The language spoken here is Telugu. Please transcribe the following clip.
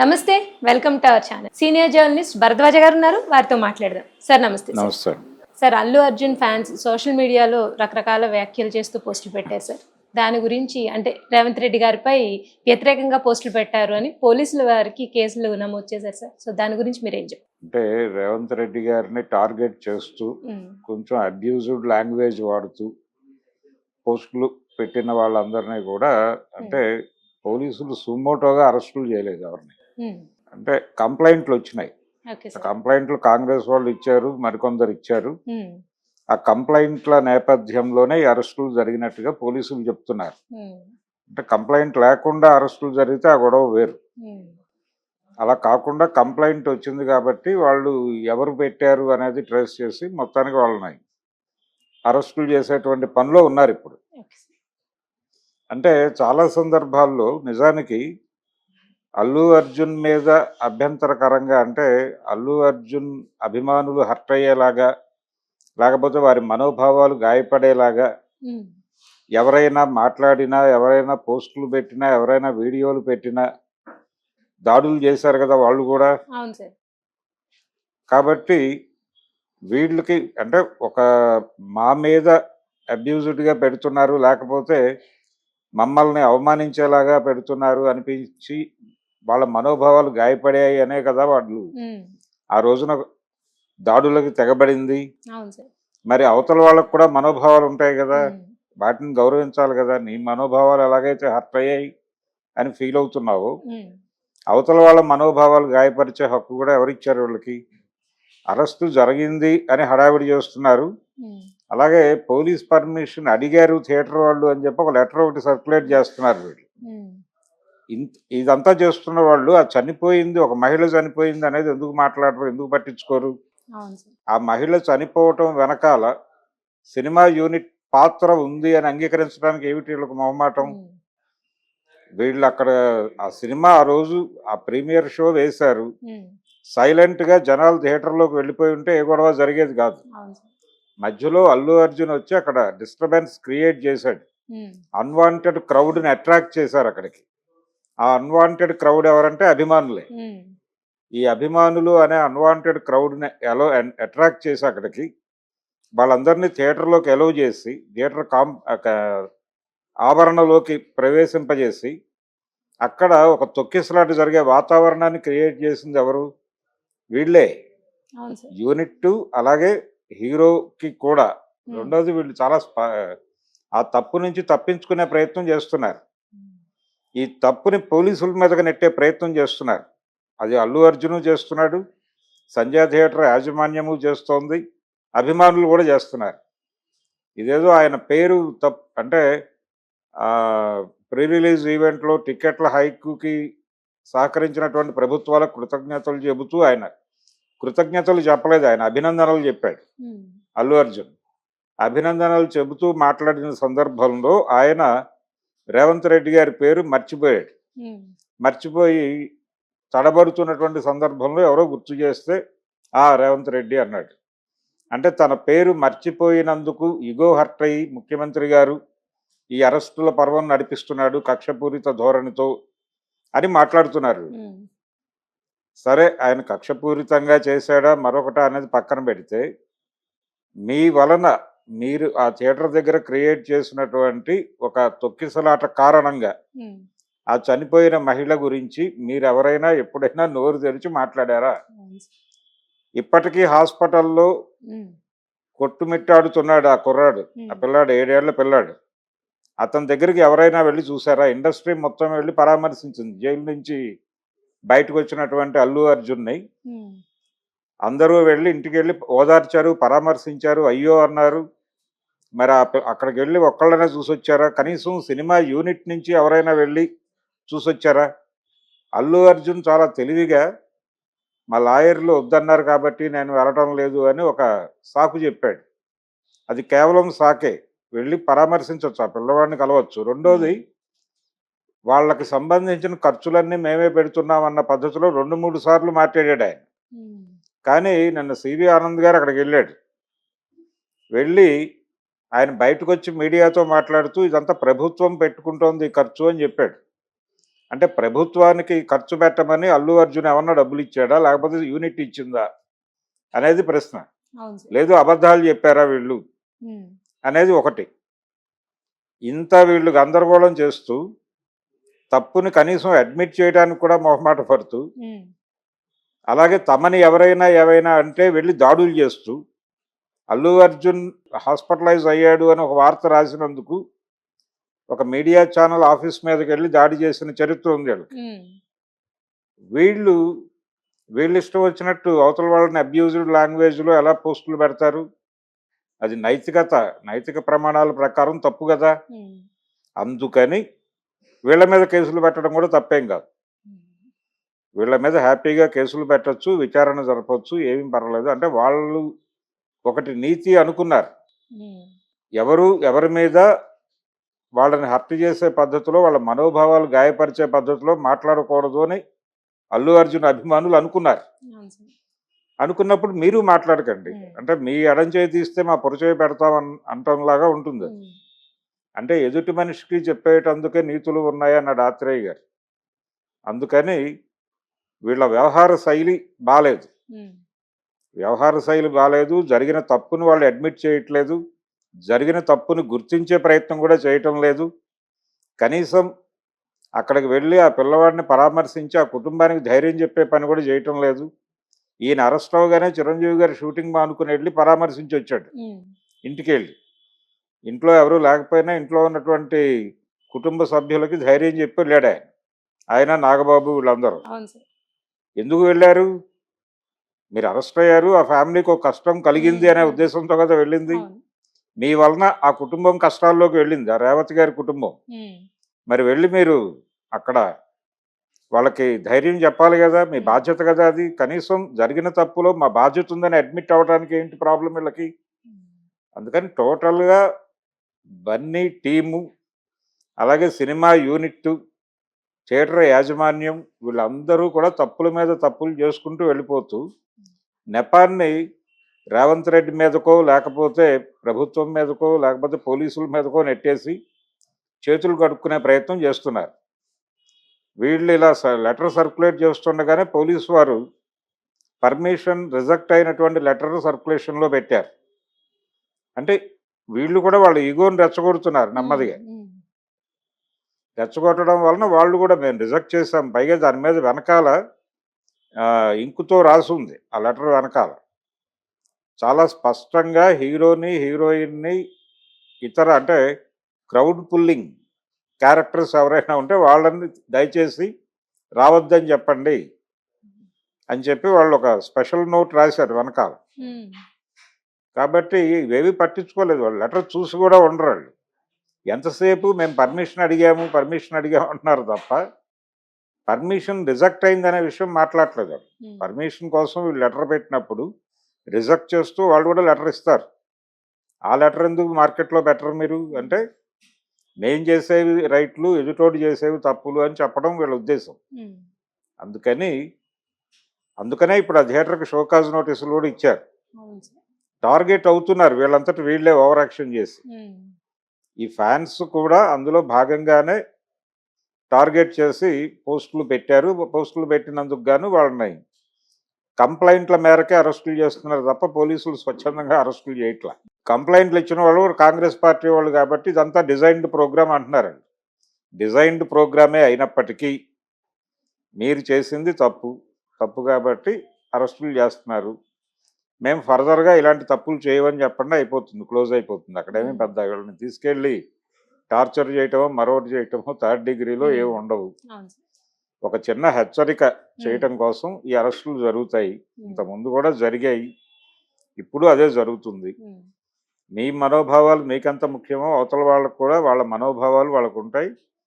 నమస్తే. Welcome to our channel. Senior journalist Bharadwaj గారు ఉన్నారు. వారితో మాట్లాడదాం. సార్ నమస్తే. నమస్తే. Sir Allu Arjun fans social మీడియాలో రకరకాల వ్యాఖ్యలు చేస్తూ పోస్టులు పెట్టారు సార్. దాని గురించి అంటే రేవంత్ రెడ్డి గారిపై వ్యతిరేకంగా పోస్టులు పెట్టారు అని పోలీసుల వారికి కేసులు నమోదు చేశారు సార్. సో దాని గురించి మీరు ఏం చెప్తారు? అంటే రేవంత్ రెడ్డి గారిని టార్గెట్ చేస్తూ కొంచెం అబ్యూజ్డ్ లాంగ్వేజ్ వాడుతూ పోస్టులు పెట్టిన వాళ్ళందరినీ కూడా అంటే పోలీసులు సుమోటోగా అరెస్టులు చేయలేదు ఎవరిని. అంటే కంప్లైంట్లు వచ్చినాయి. కంప్లైంట్లు కాంగ్రెస్ వాళ్ళు ఇచ్చారు, మరికొందరు ఇచ్చారు. ఆ కంప్లైంట్ల నేపథ్యంలోనే ఈ అరెస్టులు జరిగినట్టుగా పోలీసులు చెప్తున్నారు. అంటే కంప్లైంట్ లేకుండా అరెస్టులు జరిగితే ఆ గొడవ వేరు. అలా కాకుండా కంప్లైంట్ వచ్చింది కాబట్టి వాళ్ళు ఎవరు పెట్టారు అనేది ట్రేస్ చేసి మొత్తానికి వాళ్ళని అరెస్టులు చేసేటువంటి పనిలో ఉన్నారు ఇప్పుడు. అంటే చాలా సందర్భాల్లో నిజానికి అల్లు అర్జున్ మీద అభ్యంతరకరంగా అంటే అల్లు అర్జున్ అభిమానులు హర్ట్ అయ్యేలాగా లేకపోతే వారి మనోభావాలు గాయపడేలాగా ఎవరైనా మాట్లాడినా, ఎవరైనా పోస్టులు పెట్టినా, ఎవరైనా వీడియోలు పెట్టినా దాడులు చేశారు కదా వాళ్ళు కూడా. కాబట్టి వీళ్ళకి అంటే ఒక మా మీద అబ్యూజ్డ్గా పెడుతున్నారు, లేకపోతే మమ్మల్ని అవమానించేలాగా పెడుతున్నారు అనిపించి వాళ్ళ మనోభావాలు గాయపడాయి అనే కదా వాళ్ళు ఆ రోజున దాడులకి తెగబడింది. మరి అవతల వాళ్ళకు కూడా మనోభావాలు ఉంటాయి కదా, వాటిని గౌరవించాలి కదా. నీ మనోభావాలు ఎలాగైతే హర్ట్ అయ్యాయి అని ఫీల్ అవుతున్నావు, అవతల వాళ్ళ మనోభావాలు గాయపరిచే హక్కు కూడా ఎవరిచ్చారు వీళ్ళకి? అరెస్టు జరిగింది అని హడావిడి చేస్తున్నారు. అలాగే పోలీస్ పర్మిషన్ అడిగారు థియేటర్ వాళ్ళు అని చెప్పి ఒక లెటర్ ఒకటి సర్క్యులేట్ చేస్తున్నారు వీళ్ళు. ఇదంతా చేస్తున్న వాళ్ళు ఆ చనిపోయింది, ఒక మహిళ చనిపోయింది అనేది ఎందుకు మాట్లాడరు, ఎందుకు పట్టించుకోరు? ఆ మహిళ చనిపోవటం వెనకాల సినిమా యూనిట్ పాత్ర ఉంది అని అంగీకరించడానికి ఏమిటి వీళ్ళకి మొహమాటం? వీళ్ళు అక్కడ ఆ సినిమా ఆ రోజు ఆ ప్రీమియర్ షో వేశారు, సైలెంట్ గా జనాలు థియేటర్లోకి వెళ్ళిపోయి ఉంటే ఏ గొడవ జరిగేది కాదు. మధ్యలో అల్లు అర్జున్ వచ్చి అక్కడ డిస్టర్బెన్స్ క్రియేట్ చేశాడు. అన్వాంటెడ్ క్రౌడ్ని అట్రాక్ట్ చేశారు అక్కడికి. ఆ అన్వాంటెడ్ క్రౌడ్ ఎవరంటే అభిమానులే. ఈ అభిమానులు అనే అన్వాంటెడ్ క్రౌడ్ని అట్రాక్ట్ చేసి అక్కడికి వాళ్ళందరినీ థియేటర్లోకి ఎలవ్ చేసి థియేటర్ ఆవరణలోకి ప్రవేశింపజేసి అక్కడ ఒక తొక్కిసలాట జరిగే వాతావరణాన్ని క్రియేట్ చేసింది ఎవరు? వీళ్ళే. యూనిట్ అలాగే హీరోకి కూడా. రెండోది వీళ్ళు చాలా ఆ తప్పు నుంచి తప్పించుకునే ప్రయత్నం చేస్తున్నారు. ఈ తప్పుని పోలీసుల మీదగా నెట్టే ప్రయత్నం చేస్తున్నారు. అది అల్లు అర్జును చేస్తున్నాడు, సంజయ్ థియేటర్ యాజమాన్యము చేస్తోంది, అభిమానులు కూడా చేస్తున్నారు. ఇదేదో ఆయన పేరు అంటే ప్రీ రిలీజ్ ఈవెంట్లో టికెట్ల హైక్కి సహకరించినటువంటి ప్రభుత్వాలకు కృతజ్ఞతలు చెబుతూ ఆయన కృతజ్ఞతలు చెప్పలేదు, ఆయన అభినందనలు చెప్పాడు. అల్లు అర్జున్ అభినందనలు చెబుతూ మాట్లాడిన సందర్భంలో ఆయన రేవంత్ రెడ్డి గారి పేరు మర్చిపోయాడు. మర్చిపోయి తడబడుతున్నటువంటి సందర్భంలో ఎవరో గుర్తు చేస్తే రేవంత్ రెడ్డి అన్నాడు. అంటే తన పేరు మర్చిపోయినందుకు ఇగో హర్ట్ అయ్యి ముఖ్యమంత్రి గారు ఈ అరెస్టుల పర్వం నడిపిస్తున్నాడు కక్షపూరిత ధోరణితో అని మాట్లాడుతున్నారు. సరే, ఆయన కక్షపూరితంగా చేశాడా మరొకట అనేది పక్కన పెడితే, మీ వలన మీరు ఆ థియేటర్ దగ్గర క్రియేట్ చేసినటువంటి ఒక తొక్కిసలాట కారణంగా ఆ చనిపోయిన మహిళ గురించి మీరెవరైనా ఎప్పుడైనా నోరు తెరిచి మాట్లాడారా? ఇప్పటికీ హాస్పిటల్లో కొట్టుమిట్టాడుతున్నాడు ఆ కుర్రాడు, ఆ పిల్లాడు, 7 ఏళ్ల పిల్లాడు. అతని దగ్గరికి ఎవరైనా వెళ్ళి చూసారా? ఇండస్ట్రీ మొత్తం వెళ్ళి పరామర్శించింది. జైలు నుంచి బయటకు వచ్చినటువంటి అల్లు అర్జున్ని అందరూ వెళ్ళి ఇంటికి వెళ్ళి ఓదార్చారు, పరామర్శించారు, అయ్యో అన్నారు. మరి అక్కడికి వెళ్ళి ఒక్కళ్ళనే చూసొచ్చారా? కనీసం సినిమా యూనిట్ నుంచి ఎవరైనా వెళ్ళి చూసొచ్చారా? అల్లు అర్జున్ చాలా తెలివిగా మా లాయర్లు వద్దన్నారు కాబట్టి నేను వెళ్ళటం లేదు అని ఒక సాకు చెప్పాడు. అది కేవలం సాకే, వెళ్ళి పరామర్శించవచ్చు, ఆ పిల్లవాడిని కలవచ్చు. రెండోది, వాళ్ళకి సంబంధించిన ఖర్చులన్నీ మేమే పెడుతున్నామన్న పద్ధతిలో 2-3 సార్లు మాట్లాడాడు ఆయన. కానీ నిన్న సివి ఆనంద్ గారు అక్కడికి వెళ్ళాడు. వెళ్ళి ఆయన బయటకు వచ్చి మీడియాతో మాట్లాడుతూ ఇదంతా ప్రభుత్వం పెట్టుకుంటోంది ఖర్చు అని చెప్పాడు. అంటే ప్రభుత్వానికి ఖర్చు పెట్టమని అల్లు అర్జున్ ఏమన్నా డబ్బులు ఇచ్చాడా, లేకపోతే యూనిట్ ఇచ్చిందా అనేది ప్రశ్న. అవును సార్. లేదు అబద్ధాలు చెప్పారా వీళ్ళు ఉమ్, అనేది ఒకటి. ఇంత వీళ్ళు గందరగోళం చేస్తూ తప్పుని కనీసం అడ్మిట్ చేయడానికి కూడా మొహమాట పడుతూ, ఉమ్, అలాగే తమని ఎవరైనా ఏవైనా అంటే వెళ్ళి దాడులు చేస్తూ, అల్లు అర్జున్ హాస్పిటలైజ్ అయ్యాడు అని ఒక వార్త రాసినందుకు ఒక మీడియా ఛానల్ ఆఫీస్ మీదకి వెళ్ళి దాడి చేసిన చరిత్ర ఉంది వీళ్ళకి. ఉమ్, వీళ్ళు వీళ్ళు ఇష్టం వచ్చినట్టు అవతల వాళ్ళని అబ్యూజ్డ్ లాంగ్వేజ్లో ఎలా పోస్టులు పెడతారు? అది నైతిక ప్రమాణాల ప్రకారం తప్పు కదా. ఉమ్, అందుకని వీళ్ళ మీద కేసులు పెట్టడం కూడా తప్పేం కాదు. ఉమ్, వీళ్ళ మీద హ్యాపీగా కేసులు పెట్టొచ్చు, విచారణ జరపచ్చు, ఏమీ పర్వాలేదు. అంటే వాళ్ళు ఒకటి నీతి అనుకున్నారు. ఉమ్, ఎవరి మీద వాళ్ళని హత్య చేసే పద్ధతిలో, వాళ్ళ మనోభావాలు గాయపరిచే పద్ధతిలో మాట్లాడకూడదు అని అల్లు అర్జున్ అభిమానులు అనుకున్నారు. అవును సార్. అనుకున్నప్పుడు మీరు మాట్లాడకండి. అంటే మీ ఎడం చేయి తీస్తే మా పొరచేయి పెడతాం అంటంలాగా ఉంటుంది అది. ఉమ్, అంటే ఎదుటి మనిషికి చెప్పేటందుకే నీతులు ఉన్నాయన్నాడు ఆత్రేయ గారు. అందుకని వీళ్ళ వ్యవహార శైలి బాలేదు. ఉమ్, జరిగిన తప్పును వాళ్ళు అడ్మిట్ చేయట్లేదు. జరిగిన తప్పును గుర్తించే ప్రయత్నం కూడా చేయటం లేదు. కనీసం అక్కడికి వెళ్ళి ఆ పిల్లవాడిని పరామర్శించి ఆ కుటుంబానికి ధైర్యం చెప్పే పని కూడా చేయటం లేదు. ఈయన అరెస్ట్ అవగానే చిరంజీవి గారు షూటింగ్ మానుకుని వెళ్ళి పరామర్శించి వచ్చాడు ఉమ్, ఇంటికి వెళ్ళి. ఇంట్లో ఎవరు లేకపోయినా ఇంట్లో ఉన్నటువంటి కుటుంబ సభ్యులకి ధైర్యం చెప్పి వెళ్ళాడు ఆయన. ఆయన నాగబాబు వీళ్ళందరూ అవును సార్. ఎందుకు వెళ్ళారు? మీరు అరెస్ట్ అయ్యారు, ఆ ఫ్యామిలీకి ఒక కష్టం కలిగింది అనే ఉద్దేశంతో కదా వెళ్ళింది. అవును. మీ వలన ఆ కుటుంబం కష్టాల్లోకి వెళ్ళింది, ఆ రేవతి గారి కుటుంబం. ఉమ్, మరి వెళ్ళి మీరు అక్కడ వాళ్ళకి ధైర్యం చెప్పాలి కదా, మీ బాధ్యత కదా అది. కనీసం జరిగిన తప్పులో మా బాధ్యత ఉందని అడ్మిట్ అవ్వడానికి ఏంటి ప్రాబ్లం వీళ్ళకి? ఉమ్, అందుకని టోటల్గా బన్నీ టీము, అలాగే సినిమా యూనిట్, థియేటర్ యాజమాన్యం వీళ్ళందరూ కూడా తప్పుల మీద తప్పులు చేసుకుంటూ వెళ్ళిపోతూ నెపాన్ని రేవంత్ రెడ్డి మీదకో, లేకపోతే ప్రభుత్వం మీదకో, లేకపోతే పోలీసుల మీదకో నెట్టేసి చేతులు కడుక్కునే ప్రయత్నం చేస్తున్నారు. వీళ్ళు ఇలా లెటర్ సర్క్యులేట్ చేస్తుండగానే పోలీసు వారు పర్మిషన్ రిజెక్ట్ అయినటువంటి లెటర్ సర్క్యులేషన్లో పెట్టారు. అంటే వీళ్ళు కూడా వాళ్ళ ఈగోని రెచ్చగొడుతున్నారు నెమ్మదిగా. ఉమ్, రెచ్చగొట్టడం వలన వాళ్ళు కూడా మేము రిజెక్ట్ చేసాం, పైగా దాని మీద వెనకాల ఇంకుతో రాసి ఉంది ఆ లెటర్ వెనకాల చాలా స్పష్టంగా హీరోని, హీరోయిన్ని, ఇతర అంటే క్రౌడ్ పుల్లింగ్ క్యారెక్టర్స్ ఎవరైనా ఉంటే వాళ్ళని దయచేసి రావద్దని చెప్పండి అని చెప్పి వాళ్ళు ఒక స్పెషల్ నోట్ రాశారు వెనకాల. ఉమ్, కాబట్టి ఇవేవి పట్టించుకోలేదు వాళ్ళు. లెటర్ చూసి కూడా ఉండరు వాళ్ళు. ఎంతసేపు మేము పర్మిషన్ అడిగాము అంటున్నారు తప్ప పర్మిషన్ రిజెక్ట్ అయిందనే విషయం మాట్లాడలేదు వాళ్ళు. ఉమ్, పర్మిషన్ కోసం వీళ్ళు లెటర్ పెట్టినప్పుడు రిజెక్ట్ చేస్తూ వాళ్ళు కూడా లెటర్ ఇస్తారు. ఆ లెటర్ ఎందుకు మార్కెట్లో బెటర్ మీరు అంటే నేను చేసేవి రైట్లు, ఎదుటోడు చేసేవి తప్పులు అని చెప్పడం వీళ్ళ ఉద్దేశం. ఉమ్, అందుకనే ఇప్పుడు ఆ థియేటర్కి షోకాజ్ నోటీసులు కూడా ఇచ్చారు. అవును సార్. టార్గెట్ అవుతున్నారు వీళ్ళంతటి వీళ్ళే ఓవర్ యాక్షన్ చేసి. ఉమ్, ఈ ఫ్యాన్స్ కూడా అందులో భాగంగానే టార్గెట్ చేసి పోస్టులు పెట్టారు. పోస్టులు పెట్టినందుకు గాను వాళ్ళని కంప్లైంట్ల మేరకే అరెస్టులు చేస్తున్నారు తప్ప పోలీసులు స్వచ్ఛందంగా అరెస్టులు చేయట్లా. కంప్లైంట్లు ఇచ్చిన వాళ్ళు కాంగ్రెస్ పార్టీ వాళ్ళు కాబట్టి ఇదంతా డిజైన్డ్ ప్రోగ్రామ్ అంటున్నారండి. డిజైన్డ్ ప్రోగ్రామే అయినప్పటికీ మీరు చేసింది తప్పు కాబట్టి అరెస్టులు చేస్తున్నారు. మేము ఫర్దర్గా ఇలాంటి తప్పులు చేయమని చెప్పండి, అయిపోతుంది, క్లోజ్ అయిపోతుంది. అక్కడేమీ పెద్ద వీళ్ళని తీసుకెళ్ళి టార్చర్ చేయటమో, మరొకటి చేయటమో థర్డ్ డిగ్రీలో ఏమి ఉండవు. అవును సార్. ఒక చిన్న హెచ్చరిక చేయటం కోసం ఈ అరెస్టులు జరుగుతాయి. ఇంతకుముందు కూడా జరిగాయి, ఇప్పుడు అదే జరుగుతుంది. మీ మనోభావాలు మీకెంత ముఖ్యమో అవతల వాళ్ళకు కూడా వాళ్ళ మనోభావాలు వాళ్ళకు ఉంటాయి.